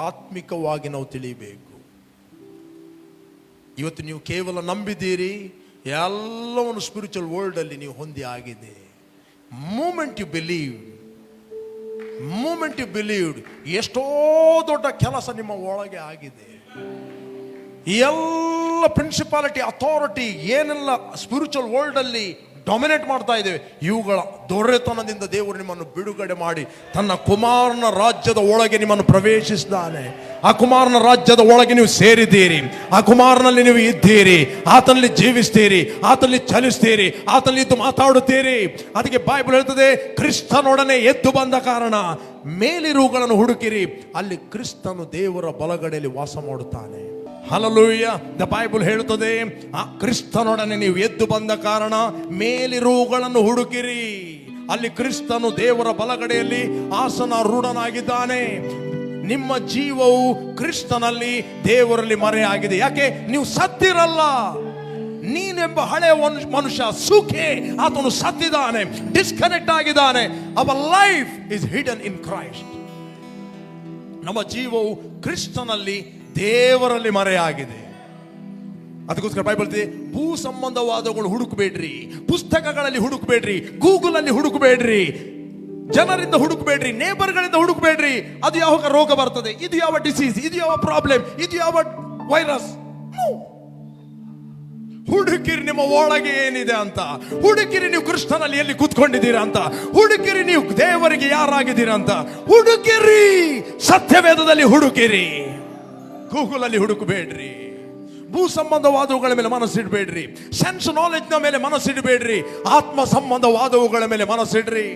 ಆತ್ಮಿಕವಾಗಿ ನಾವು ತಿಳಿಯಬೇಕು. ಇವತ್ತು ನೀವು ಕೇವಲ ನಂಬಿದ್ದೀರಿ, ಎಲ್ಲವನ್ನು ಸ್ಪಿರಿಚುವಲ್ ವರ್ಲ್ಡ್ ಅಲ್ಲಿ ನೀವು ಹೊಂದಿ ಆಗಿದೆ. ಮೂಮೆಂಟ್ ಯು ಬಿಲೀವ್ಡ್ ಎಷ್ಟೋ ದೊಡ್ಡ ಕೆಲಸ ನಿಮ್ಮ ಒಳಗೆ ಆಗಿದೆ. ಎಲ್ಲ ಪ್ರಿನ್ಸಿಪಾಲಿಟಿ, ಅಥಾರಿಟಿ ಏನೆಲ್ಲ ಸ್ಪಿರಿಚುವಲ್ ವರ್ಲ್ಡ್ ಅಲ್ಲಿ ಡಾಮಿನೇಟ್ ಮಾಡ್ತಾ ಇದ್ದೇವೆ, ಇವುಗಳ ದೊರೆತನದಿಂದ ದೇವರು ನಿಮ್ಮನ್ನು ಬಿಡುಗಡೆ ಮಾಡಿ ತನ್ನ ಕುಮಾರನ ರಾಜ್ಯದ ಒಳಗೆ ನಿಮ್ಮನ್ನು ಪ್ರವೇಶಿಸಿದ್ದಾನೆ. ಆ ಕುಮಾರನ ರಾಜ್ಯದ ಒಳಗೆ ನೀವು ಸೇರಿದ್ದೀರಿ, ಆ ಕುಮಾರನಲ್ಲಿ ನೀವು ಇದ್ದೀರಿ, ಆತನಲ್ಲಿ ಜೀವಿಸ್ತೀರಿ, ಆತನಲ್ಲಿ ಚಲಿಸ್ತೀರಿ, ಆತನಲ್ಲಿ ಇದ್ದು ಮಾತಾಡುತ್ತೀರಿ. ಅದಕ್ಕೆ ಬೈಬಲ್ ಹೇಳ್ತದೆ, ಕ್ರಿಸ್ತನೊಡನೆ ಎದ್ದು ಬಂದ ಕಾರಣ ಮೇಲಿರುವುಗಳನ್ನು ಹುಡುಕಿರಿ, ಅಲ್ಲಿ ಕ್ರಿಸ್ತನು ದೇವರ ಬಲಗಡೆಯಲ್ಲಿ ವಾಸ ಮಾಡುತ್ತಾನೆ. ಹಲ್ಲೆಲೂಯಾ. ದ ಬೈಬಲ್ ಹೇಳುತ್ತದೆ, ಆ ಕ್ರಿಸ್ತನೊಡನೆ ನೀವು ಎದ್ದು ಬಂದ ಕಾರಣ ಮೇಲಿರುವುಗಳನ್ನು ಹುಡುಕಿರಿ, ಅಲ್ಲಿ ಕ್ರಿಸ್ತನು ದೇವರ ಬಲಗಡೆಯಲ್ಲಿ ಆಸನಾರೂಢನಾಗಿದ್ದಾನೆ. ನಿಮ್ಮ ಜೀವವು ಕ್ರಿಸ್ತನಲ್ಲಿ ದೇವರಲ್ಲಿ ಮರೆಯಾಗಿದೆ. ಯಾಕೆ? ನೀವು ಸತ್ತಿರಲ್ಲ. ನೀನೆಂಬ ಹಳೆಯ ಮನುಷ್ಯ ಸುಖೆ, ಆತನು ಸತ್ತಿದ್ದಾನೆ, ಡಿಸ್ಕನೆಕ್ಟ್ ಆಗಿದ್ದಾನೆ. Our life is hidden in Christ. ನಮ್ಮ ಜೀವವು ಕ್ರಿಸ್ತನಲ್ಲಿ ದೇವರಲ್ಲಿ ಮರೆಯಾಗಿದೆ. ಅದಕ್ಕೋಸ್ಕರ ಬೈಬಲ್ ಹೇಳ್ತಿದೆ, ಭೂ ಸಂಬಂಧವಾದಗಳು ಹುಡುಕಬೇಡ್ರಿ, ಪುಸ್ತಕಗಳಲ್ಲಿ ಹುಡುಕಬೇಡ್ರಿ, ಗೂಗಲ್ ಅಲ್ಲಿ ಹುಡುಕಬೇಡ್ರಿ, ಜನರಿಂದ ಹುಡುಕಬೇಡ್ರಿ, ನೇಬರ್ಗಳಿಂದ ಹುಡುಕಬೇಡ್ರಿ. ಅದು ಯಾವ ರೋಗ ಬರ್ತದೆ, ಇದು ಯಾವ ಡಿಸೀಸ್, ಇದು ಯಾವ ಪ್ರಾಬ್ಲಮ್, ಇದು ಯಾವ ವೈರಸ್. ಹುಡುಕಿರಿ ನಿಮ್ಮ ಒಳಗೆ ಏನಿದೆ ಅಂತ. ಹುಡುಕಿರಿ ನೀವು ಕೃಷ್ಣನಲ್ಲಿ ಎಲ್ಲಿ ಕೂತ್ಕೊಂಡಿದ್ದೀರಾ ಅಂತ. ಹುಡುಕಿರಿ ನೀವು ದೇವರಿಗೆ ಯಾರಾಗಿದ್ದೀರಾ ಅಂತ. ಹುಡುಕಿರಿ, ಸತ್ಯವೇದದಲ್ಲಿ ಹುಡುಕಿರಿ, ಗೂಗಲ್ ಅಲ್ಲಿ ಹುಡುಕಬೇಡ್ರಿ. ಭೂ ಸಂಬಂಧವಾದವುಗಳ ಮೇಲೆ ಮನಸ್ಸಿಡಬೇಡ್ರಿ, ಸೆನ್ಸ್ ನಾಲೆಜ್ ನ ಮೇಲೆ ಮನಸ್ಸಿಡಬೇಡ್ರಿ, ಆತ್ಮ ಸಂಬಂಧವಾದವುಗಳ ಮೇಲೆ ಮನಸ್ಸಿಡ್ರಿ.